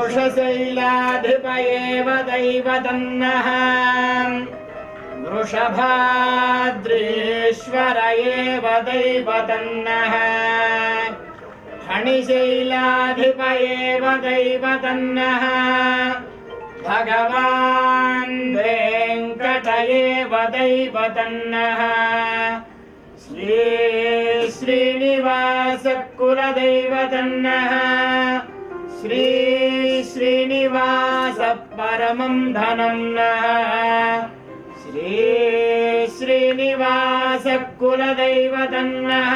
वृषशैलाधिपयेव दैवतन्नः वृषभाद्रीश्वर एव दैवतन्नः फणिशैलाधिपयेव दैवतन्नः भगवान् वेङ्कट एव दैवतन्नः श्री श्रीनिवास कुलदैवतन्नः श्री श्रीनिवास परमं धनं नः श्री श्रीनिवास कुलदैवतन्नः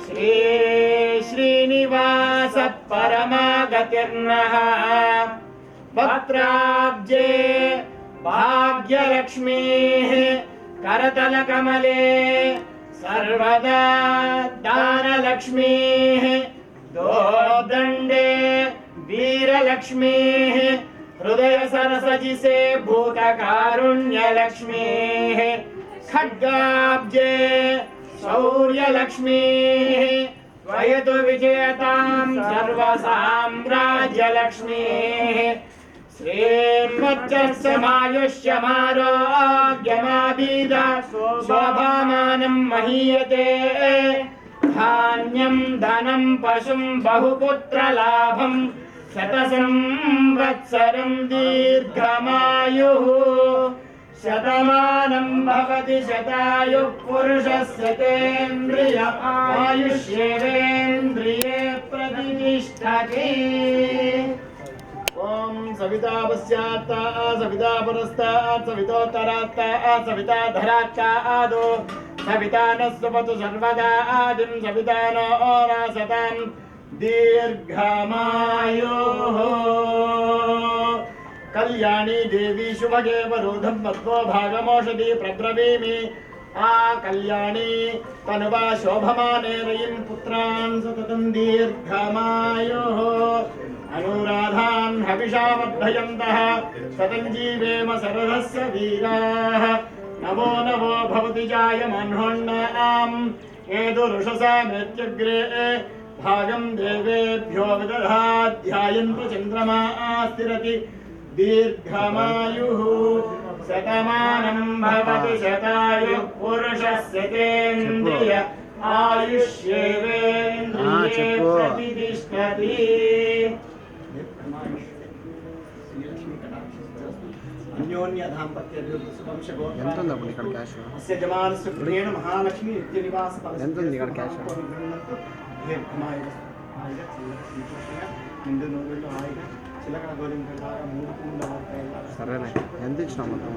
श्री श्रीनिवास परमागतिर्नः वक्त्राब्जे भाग्यलक्ष्मीः करतलकमले सर्वदा दानलक्ष्मीः दोर्दण्डे वीरलक्ष्मीः हृदय सरसजिसे भूतकारुण्यलक्ष्मीः खड्गाब्जे शौर्यलक्ष्मीः वयतु विजयतां सर्वसाम्राज्यलक्ष्मीः श्रीमज्जस्यमायुष्यमारोग्यमाभिद शोभामानं महीयते धान्यं धनं पशुं बहुपुत्रलाभं शतसंवत्सरं दीर्घमायुः शतमानं भवति शतायुः पुरुषस्य तेन्द्रिय आयुष्येवेन्द्रिये प्रतिष्ठति। ओम सविता पश्चात्ता सविता पुरस्तात् सवितोत्तरात्ता सविता धरात्ता आदो सविता न सुपतु सर्वदा आदिं सविता न ओरासतां दीर्घमायुः कल्याणी देवी शुभगे वरुधं मध्वो भागमोषधि प्रब्रवीमि आ कल्याणी तनुवा शोभमाने रयिं पुत्रान् सततं दीर्घमायुः अनुराधान् हविषा वर्धयन्तः सतं जीवेम सरसस्य वीराः नमो नमो भवति जायमानोऽन्नाम् एदुरुषसा मृत्युग्रे भागं देवेभ्यो विदधात् ध्यायन्तु चन्द्रमा स्थिरति दीर्घमायुः शतमानं भवति शतायुः पुरुषस्य तेन्द्रिय आयुष्येवेन्द्रिये प्रतिष्ठति। अन्योन्य दाम्पत्याभिवृद्धि शुभं अस्य जमानस्य प्रियेण महालक्ष्मी नित्यनिवास సరేలే ఎంత ఇచ్చినా మొత్తం